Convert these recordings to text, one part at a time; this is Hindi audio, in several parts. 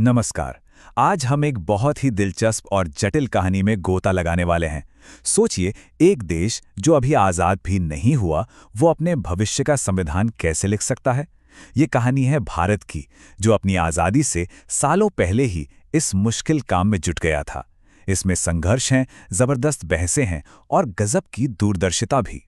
नमस्कार। आज हम एक बहुत ही दिलचस्प और जटिल कहानी में गोता लगाने वाले हैं। सोचिए, एक देश जो अभी आज़ाद भी नहीं हुआ, वो अपने भविष्य का संविधान कैसे लिख सकता है। ये कहानी है भारत की, जो अपनी आज़ादी से सालों पहले ही इस मुश्किल काम में जुट गया था। इसमें संघर्ष हैं, ज़बरदस्त बहसें हैं और गजब की दूरदर्शिता भी।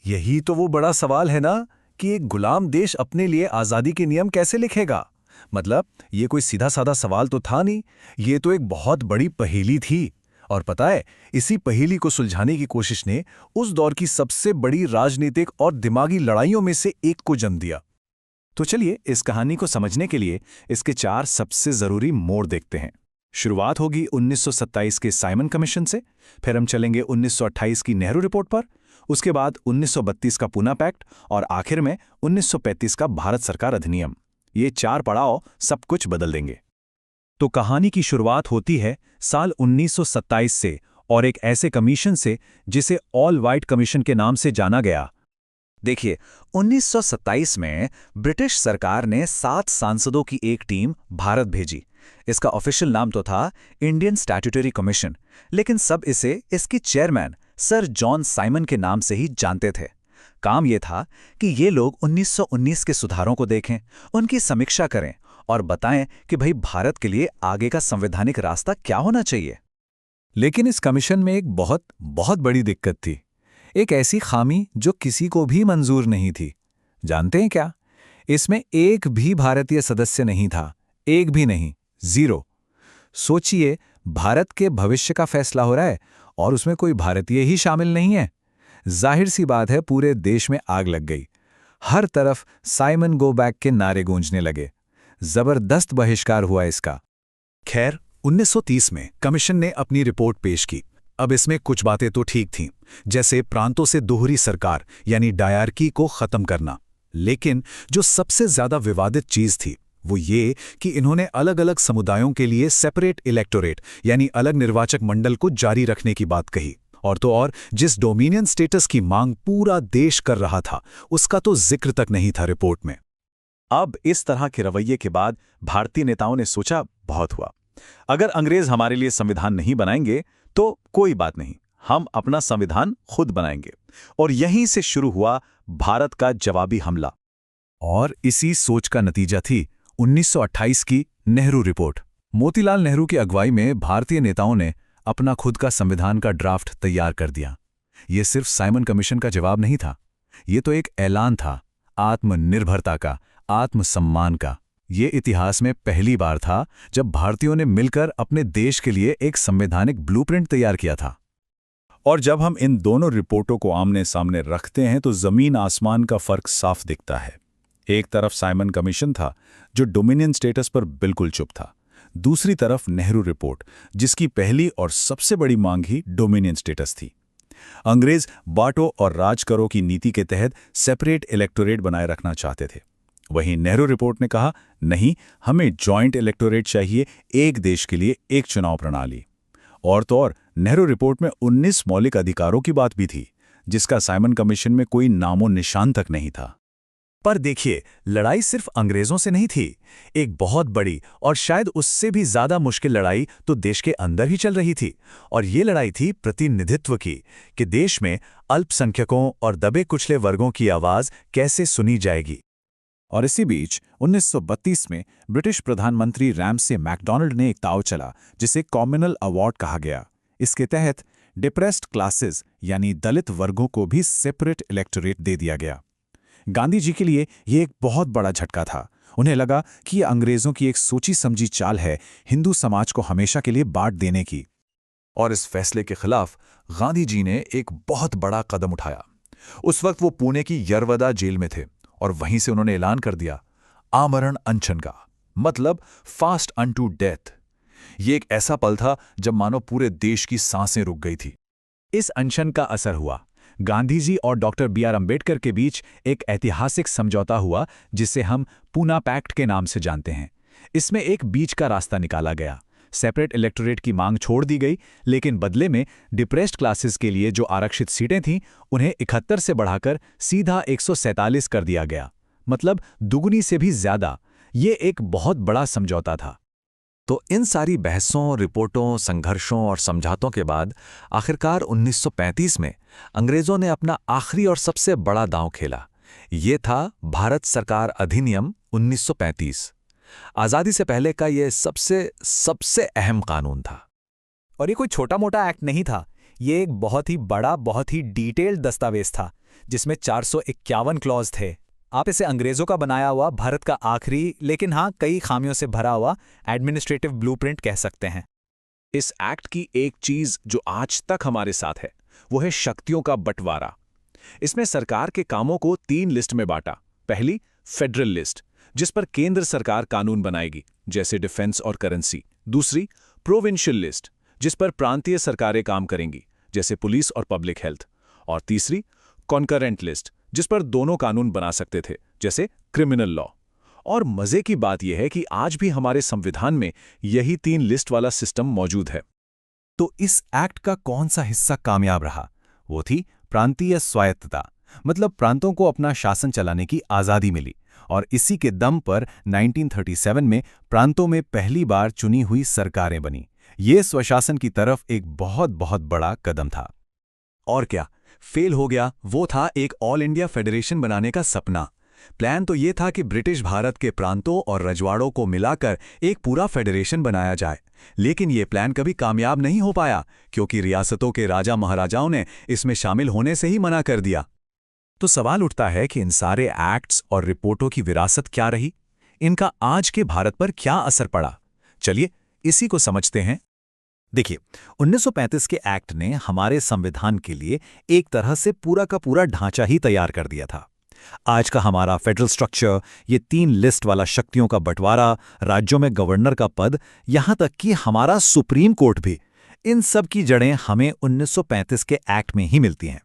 यही तो वो बड़ा सवाल है ना कि एक गुलाम देश अपने लिए आज़ादी के नियम कैसे लिखेगा। मतलब ये कोई सीधा साधा सवाल तो था नहीं, ये तो एक बहुत बड़ी पहेली थी। और पता है, इसी पहेली को सुलझाने की कोशिश ने उस दौर की सबसे बड़ी राजनीतिक और दिमागी लड़ाइयों में से एक को जन्म दिया। तो चलिए, इस कहानी को समझने के लिए इसके 4 सबसे ज़रूरी मोड़ देखते हैं। शुरुआत होगी 1927 के साइमन कमीशन से, फिर हम चलेंगे 1928 की नेहरू रिपोर्ट पर, उसके बाद 1932 का पूना पैक्ट और आखिर में 1935 का भारत सरकार अधिनियम। ये 4 पड़ाव सब कुछ बदल देंगे। तो कहानी की शुरुआत होती है साल 1927 से और एक ऐसे कमीशन से जिसे ऑल वाइट कमीशन के नाम से जाना गया। देखिए, 1927 में ब्रिटिश सरकार ने 7 सांसदों की एक टीम भारत भेजी। इसका ऑफिशियल नाम तो था इंडियन स्टैट्यूटरी कमीशन, लेकिन सब इसे इसकी चेयरमैन सर जॉन साइमन के नाम से ही जानते थे। काम ये था कि ये लोग 1919 के सुधारों को देखें, उनकी समीक्षा करें और बताएं कि भाई भारत के लिए आगे का संवैधानिक रास्ता क्या होना चाहिए। लेकिन इस कमीशन में एक बहुत बहुत बड़ी दिक्कत थी, एक ऐसी खामी जो किसी को भी मंजूर नहीं थी। जानते हैं क्या? इसमें एक भी भारतीय सदस्य नहीं था, एक भी नहीं, 0। सोचिए, भारत के भविष्य का फैसला हो रहा है और उसमें कोई भारतीय ही शामिल नहीं है। जाहिर सी बात है, पूरे देश में आग लग गई। हर तरफ साइमन गो बैक के नारे गूंजने लगे। जबरदस्त बहिष्कार हुआ इसका। खैर, 1930 में कमीशन ने अपनी रिपोर्ट पेश की। अब इसमें कुछ बातें तो ठीक थीं, जैसे प्रांतों से दोहरी सरकार यानी डायरकी को खत्म करना। लेकिन जो सबसे ज्यादा विवादित चीज थी वो ये कि इन्होंने अलग अलग समुदायों के लिए सेपरेट इलेक्टोरेट यानी अलग निर्वाचक मंडल को जारी रखने की बात कही। और तो और, जिस डोमिनियन स्टेटस की मांग पूरा देश कर रहा था, उसका तो जिक्र तक नहीं था रिपोर्ट में। अब इस तरह के रवैये के बाद भारतीय नेताओं ने सोचा, बहुत हुआ। अगर अंग्रेज हमारे लिए संविधान नहीं बनाएंगे तो कोई बात नहीं, हम अपना संविधान खुद बनाएंगे। और यहीं से शुरू हुआ भारत का जवाबी हमला। और इसी सोच का नतीजा थी 1928 की नेहरू रिपोर्ट। मोतीलाल नेहरू की अगुवाई में भारतीय नेताओं ने अपना खुद का संविधान का ड्राफ्ट तैयार कर दिया। ये सिर्फ साइमन कमीशन का जवाब नहीं था, ये तो एक ऐलान था, आत्मनिर्भरता का, आत्मसम्मान का। ये इतिहास में पहली बार था जब भारतीयों ने मिलकर अपने देश के लिए एक संवैधानिक ब्लूप्रिंट तैयार किया था। और जब हम इन दोनों रिपोर्टों को आमने सामने रखते हैं तो जमीन आसमान का फर्क साफ दिखता है। एक तरफ साइमन कमीशन था जो डोमिनियन स्टेटस पर बिल्कुल चुप था, दूसरी तरफ नेहरू रिपोर्ट जिसकी पहली और सबसे बड़ी मांग ही डोमिनियन स्टेटस थी। अंग्रेज बांटो और राज करो की नीति के तहत सेपरेट इलेक्टोरेट बनाए रखना चाहते थे। वहीं नेहरू रिपोर्ट ने कहा, नहीं, हमें जॉइंट इलेक्टोरेट चाहिए, एक देश के लिए एक चुनाव प्रणाली। और तो और, नेहरू रिपोर्ट में 19 मौलिक अधिकारों की बात भी थी, जिसका साइमन कमीशन में कोई नामो निशान तक नहीं था। पर देखिए, लड़ाई सिर्फ अंग्रेजों से नहीं थी। एक बहुत बड़ी और शायद उससे भी ज्यादा मुश्किल लड़ाई तो देश के अंदर ही चल रही थी। और ये लड़ाई थी प्रतिनिधित्व की, कि देश में अल्पसंख्यकों और दबे कुचले वर्गों की आवाज कैसे सुनी जाएगी। और इसी बीच 1932 में ब्रिटिश प्रधानमंत्री रैमसे मैकडॉनल्ड ने एक दांव चला जिसे कॉम्युनल अवार्ड कहा गया। इसके तहत डिप्रेस्ड क्लासेस यानी दलित वर्गों को भी सेपरेट इलेक्टोरेट दे दिया गया। गांधी जी के लिए यह एक बहुत बड़ा झटका था। उन्हें लगा कि यह अंग्रेजों की एक सोची समझी चाल है हिंदू समाज को हमेशा के लिए बांट देने की। और इस फैसले के खिलाफ गांधी जी ने एक बहुत बड़ा कदम उठाया। उस वक्त वो पुणे की यरवदा जेल में थे और वहीं से उन्होंने ऐलान कर दिया आमरण अनशन का, मतलब फास्ट अनटू डेथ। ये एक ऐसा पल था जब मानो पूरे देश की सांसें रुक गई थी। इस अनशन का असर हुआ। गांधी जी और डॉक्टर बी.आर. अम्बेडकर के बीच एक ऐतिहासिक समझौता हुआ जिसे हम पूना पैक्ट के नाम से जानते हैं। इसमें एक बीच का रास्ता निकाला गया। सेपरेट इलेक्टोरेट की मांग छोड़ दी गई, लेकिन बदले में डिप्रेस्ड क्लासेस के लिए जो आरक्षित सीटें थीं उन्हें 71 से बढ़ाकर सीधा 147 कर दिया गया, मतलब दुगुनी से भी ज्यादा। ये एक बहुत बड़ा समझौता था। तो इन सारी बहसों, रिपोर्टों, संघर्षों और समझौतों के बाद आखिरकार 1935 में अंग्रेजों ने अपना आखिरी और सबसे बड़ा दांव खेला। ये था भारत सरकार अधिनियम 1935। आज़ादी से पहले का ये सबसे अहम कानून था। और ये कोई छोटा मोटा एक्ट नहीं था। ये एक बहुत ही बड़ा, बहुत ही डिटेल्ड दस्तावेज था, जिसमें 451 क्लॉज थे। आप इसे अंग्रेजों का बनाया हुआ भारत का आखिरी, लेकिन हाँ कई खामियों से भरा हुआ एडमिनिस्ट्रेटिव ब्लूप्रिंट कह सकते हैं। इस एक्ट की एक चीज जो आज तक हमारे साथ है, वो है शक्तियों का बंटवारा। इसमें सरकार के कामों को 3 लिस्ट में बांटा। पहली, फेडरल लिस्ट, जिस पर केंद्र सरकार कानून बनाएगी, जैसे डिफेंस और करेंसी। दूसरी, प्रोविंशियल लिस्ट, जिस पर प्रांतीय सरकारें काम करेंगी, जैसे पुलिस और पब्लिक हेल्थ। और तीसरी, कॉन्करेंट लिस्ट, जिस पर दोनों कानून बना सकते थे, जैसे क्रिमिनल लॉ। और मजे की बात यह है कि आज भी हमारे संविधान में यही 3 लिस्ट वाला सिस्टम मौजूद है। तो इस एक्ट का कौन सा हिस्सा कामयाब रहा? वो थी प्रांतीय स्वायत्तता, मतलब प्रांतों को अपना शासन चलाने की आज़ादी मिली। और इसी के दम पर 1937 में प्रांतों में पहली बार चुनी हुई सरकारें बनी। ये स्वशासन की तरफ एक बहुत बहुत बड़ा कदम था। और क्या फेल हो गया? वो था एक ऑल इंडिया फेडरेशन बनाने का सपना। प्लान तो ये था कि ब्रिटिश भारत के प्रांतों और रजवाड़ों को मिलाकर एक पूरा फेडरेशन बनाया जाए। लेकिन ये प्लान कभी कामयाब नहीं हो पाया, क्योंकि रियासतों के राजा महाराजाओं ने इसमें शामिल होने से ही मना कर दिया। तो सवाल उठता है कि इन सारे एक्ट्स और रिपोर्टों की विरासत क्या रही? इनका आज के भारत पर क्या असर पड़ा? चलिए इसी को समझते हैं। देखिए, 1935 के एक्ट ने हमारे संविधान के लिए एक तरह से पूरा का पूरा ढांचा ही तैयार कर दिया था। आज का हमारा फेडरल स्ट्रक्चर, ये 3 लिस्ट वाला शक्तियों का बंटवारा, राज्यों में गवर्नर का पद, यहां तक कि हमारा सुप्रीम कोर्ट भी, इन सब की जड़ें हमें 1935 के एक्ट में ही मिलती हैं।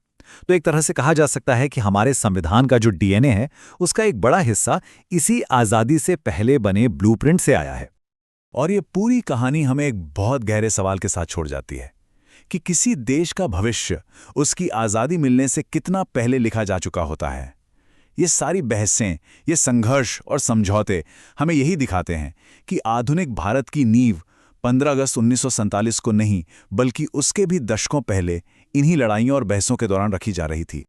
तो एक तरह से कहा जा सकता है कि हमारे संविधान का जो डीएनए है, उसका एक बड़ा हिस्सा इसी आज़ादी से पहले बने ब्लूप्रिंट से आया है। और ये पूरी कहानी हमें एक बहुत गहरे सवाल के साथ छोड़ जाती है कि किसी देश का भविष्य उसकी आज़ादी मिलने से कितना पहले लिखा जा चुका होता है। ये सारी बहसें, ये संघर्ष और समझौते हमें यही दिखाते हैं कि आधुनिक भारत की नींव 15 अगस्त 1947 को नहीं, बल्कि उसके भी दशकों पहले इन्हीं लड़ाइयों और बहसों के दौरान रखी जा रही थी।